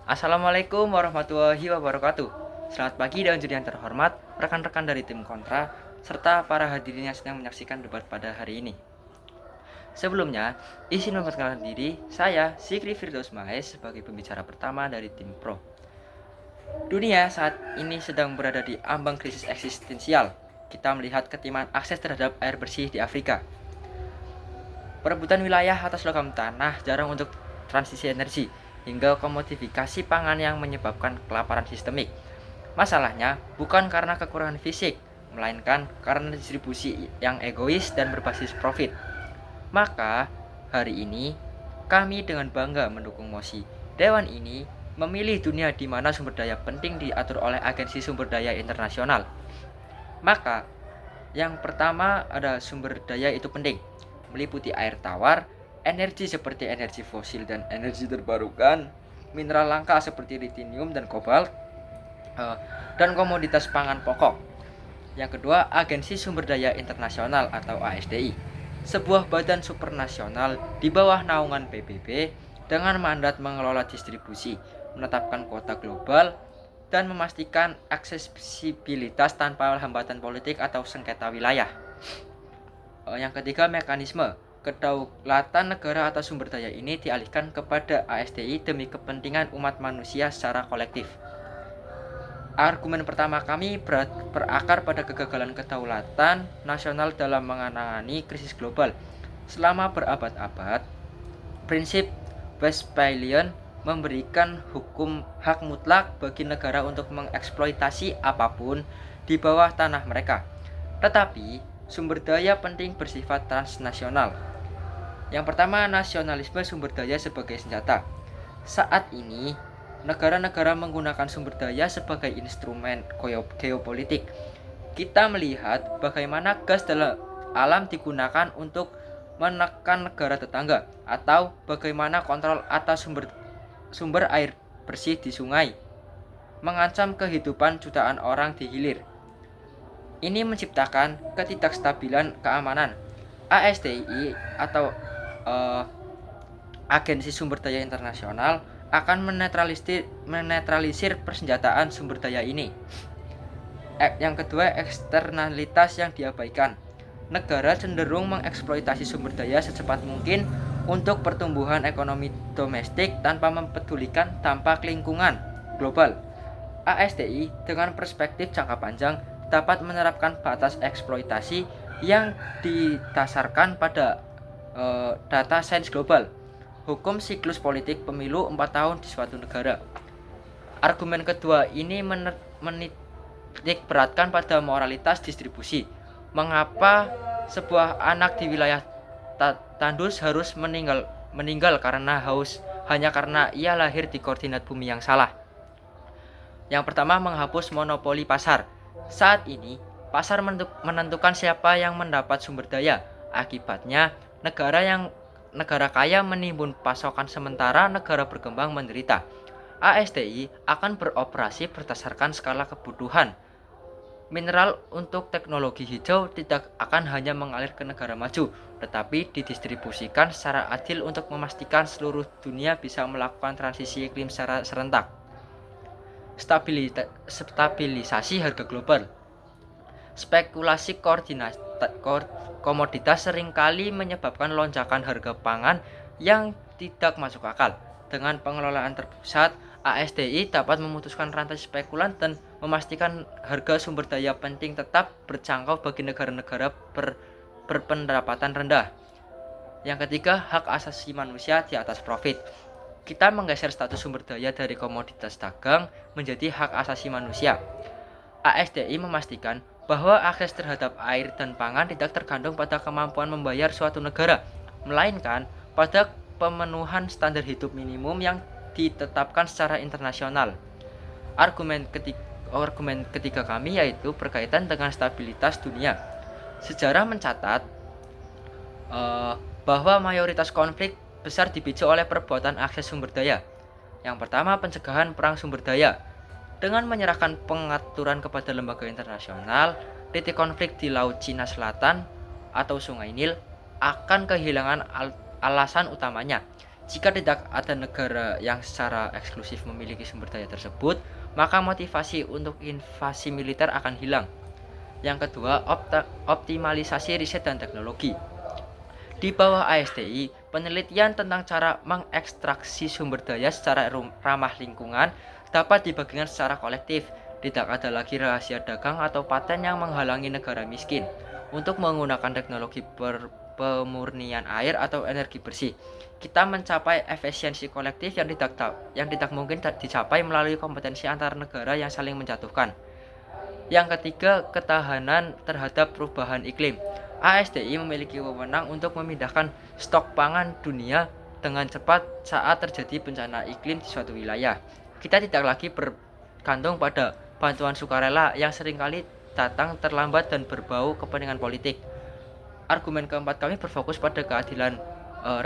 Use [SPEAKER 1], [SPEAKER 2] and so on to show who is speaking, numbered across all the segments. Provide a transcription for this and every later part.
[SPEAKER 1] Assalamualaikum warahmatullahi wabarakatuh. Selamat pagi dan yang terhormat, rekan-rekan dari tim Kontra, serta para hadirin yang sedang menyaksikan debat pada hari ini. Sebelumnya, izin memperkenalkan diri, saya Sikri Firdaus Mahes sebagai pembicara pertama dari tim Pro. Dunia saat ini sedang berada di ambang krisis eksistensial. Kita melihat ketimaan akses terhadap air bersih di Afrika. Perebutan wilayah atas logam tanah jarang untuk transisi energi, hingga komodifikasi pangan yang menyebabkan kelaparan sistemik. Masalahnya bukan karena kekurangan fisik, melainkan karena distribusi yang egois dan berbasis profit. Maka, hari ini kami dengan bangga mendukung mosi. Dewan ini memilih dunia di mana sumber daya penting diatur oleh Agensi Sumber Daya Internasional. Maka, yang pertama ada sumber daya itu penting, meliputi air tawar, energi seperti energi fosil dan energi terbarukan, mineral langka seperti lithium dan kobalt, dan komoditas pangan pokok. Yang kedua, Agensi Sumber Daya Internasional atau ASDI, sebuah badan supranasional di bawah naungan PBB dengan mandat mengelola distribusi, menetapkan kuota global, dan memastikan aksesibilitas tanpa hambatan politik atau sengketa wilayah. Yang ketiga, mekanisme kedaulatan negara atas sumber daya ini dialihkan kepada ASDI demi kepentingan umat manusia secara kolektif. Argumen pertama kami berakar pada kegagalan kedaulatan nasional dalam menangani krisis global. Selama berabad-abad, prinsip Westphalian memberikan hukum hak mutlak bagi negara untuk mengeksploitasi apapun di bawah tanah mereka. Tetapi, sumber daya penting bersifat transnasional. Yang pertama, nasionalisme sumber daya sebagai senjata. Saat ini, negara-negara menggunakan sumber daya sebagai instrumen geopolitik. Kita melihat bagaimana gas dalam alam digunakan untuk menekan negara tetangga, atau bagaimana kontrol atas sumber air bersih di sungai mengancam kehidupan jutaan orang di hilir. Ini menciptakan ketidakstabilan keamanan. ASDI atau Agensi Sumber Daya Internasional akan menetralisir persenjataan sumber daya ini. Yang kedua, eksternalitas yang diabaikan. Negara cenderung mengeksploitasi sumber daya secepat mungkin untuk pertumbuhan ekonomi domestik tanpa mempedulikan dampak lingkungan global. ASDI dengan perspektif jangka panjang dapat menerapkan batas eksploitasi yang didasarkan pada data sains global, hukum siklus politik pemilu 4 tahun di suatu negara. Argumen kedua ini menitik beratkan pada moralitas distribusi. Mengapa sebuah anak di wilayah tandus harus meninggal karena haus hanya karena ia lahir di koordinat bumi yang salah? Yang pertama, menghapus monopoli pasar. Saat ini, pasar menentukan siapa yang mendapat sumber daya. Akibatnya, negara kaya menimbun pasokan sementara negara berkembang menderita. ASDI akan beroperasi berdasarkan skala kebutuhan. Mineral untuk teknologi hijau tidak akan hanya mengalir ke negara maju, tetapi didistribusikan secara adil untuk memastikan seluruh dunia bisa melakukan transisi iklim secara serentak. Stabilisasi harga global. Spekulasi komoditas seringkali menyebabkan lonjakan harga pangan yang tidak masuk akal. Dengan pengelolaan terpusat, ASDI dapat memutuskan rantai spekulan dan memastikan harga sumber daya penting tetap berjangkau bagi negara-negara berpendapatan rendah. Yang ketiga, hak asasi manusia di atas profit. Kita menggeser status sumber daya dari komoditas dagang menjadi hak asasi manusia. ASDI memastikan bahwa akses terhadap air dan pangan tidak tergantung pada kemampuan membayar suatu negara, melainkan pada pemenuhan standar hidup minimum yang ditetapkan secara internasional. Argumen ketiga kami yaitu berkaitan dengan stabilitas dunia. Sejarah mencatat bahwa mayoritas konflik besar dipicu oleh perbuatan akses sumber daya. Yang pertama, pencegahan perang sumber daya. Dengan menyerahkan pengaturan kepada lembaga internasional, titik konflik di Laut Cina Selatan atau Sungai Nil akan kehilangan alasan utamanya, Jika tidak ada negara yang secara eksklusif memiliki sumber daya tersebut, maka motivasi untuk invasi militer akan hilang. Yang kedua, optimalisasi riset dan teknologi. Di bawah ASDI, penelitian tentang cara mengekstraksi sumber daya secara ramah lingkungan dapat dibagikan secara kolektif. Tidak ada lagi rahasia dagang atau paten yang menghalangi negara miskin untuk menggunakan teknologi pemurnian air atau energi bersih. Kita mencapai efisiensi kolektif yang tidak mungkin dicapai melalui kompetensi antar negara yang saling menjatuhkan. Yang ketiga, ketahanan terhadap perubahan iklim. ASDI memiliki wewenang untuk memindahkan stok pangan dunia dengan cepat saat terjadi bencana iklim di suatu wilayah. Kita tidak lagi bergantung pada bantuan sukarela yang seringkali datang terlambat dan berbau kepentingan politik. Argumen keempat kami berfokus pada keadilan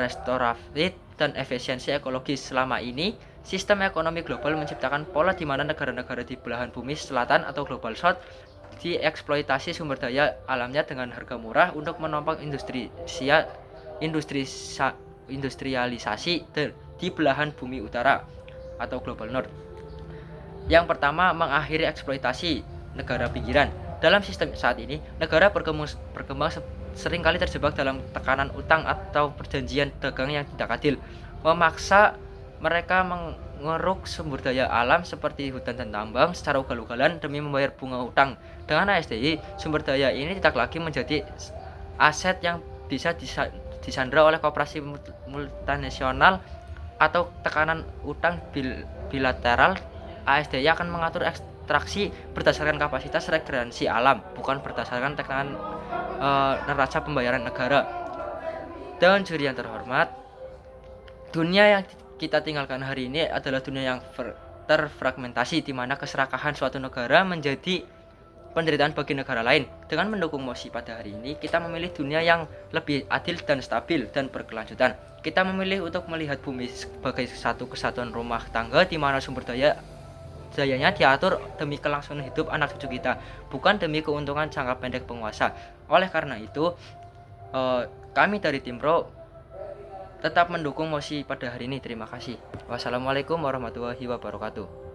[SPEAKER 1] restoratif dan efisiensi ekologis. Selama ini, sistem ekonomi global menciptakan pola di mana negara-negara di belahan bumi selatan atau global south dieksploitasi sumber daya alamnya dengan harga murah untuk menopang industrialisasi di belahan bumi utara atau global north. Yang pertama, mengakhiri eksploitasi negara pinggiran. Dalam sistem saat ini, negara berkembang seringkali terjebak dalam tekanan utang atau perjanjian dagang yang tidak adil, memaksa mereka mengeruk sumber daya alam seperti hutan dan tambang secara ugal-ugalan demi membayar bunga utang. Dengan ASDI, sumber daya ini tidak lagi menjadi aset yang bisa disandra oleh koperasi multinasional atau tekanan utang bilateral. ASDI akan mengatur ekstraksi berdasarkan kapasitas rekreasi alam, bukan berdasarkan tekanan neraca pembayaran negara. Dan juri yang terhormat, dunia yang kita tinggalkan hari ini adalah dunia yang terfragmentasi, di mana keserakahan suatu negara menjadi penderitaan bagi negara lain. Dengan mendukung mosi pada hari ini, kita memilih dunia yang lebih adil dan stabil dan berkelanjutan. Kita memilih untuk melihat bumi sebagai satu kesatuan rumah tangga di mana sumber dayanya diatur demi kelangsungan hidup anak cucu kita, bukan demi keuntungan jangka pendek penguasa. Oleh karena itu, kami dari Tim Pro tetap mendukung mosi pada hari ini. Terima kasih. Wassalamualaikum warahmatullahi wabarakatuh.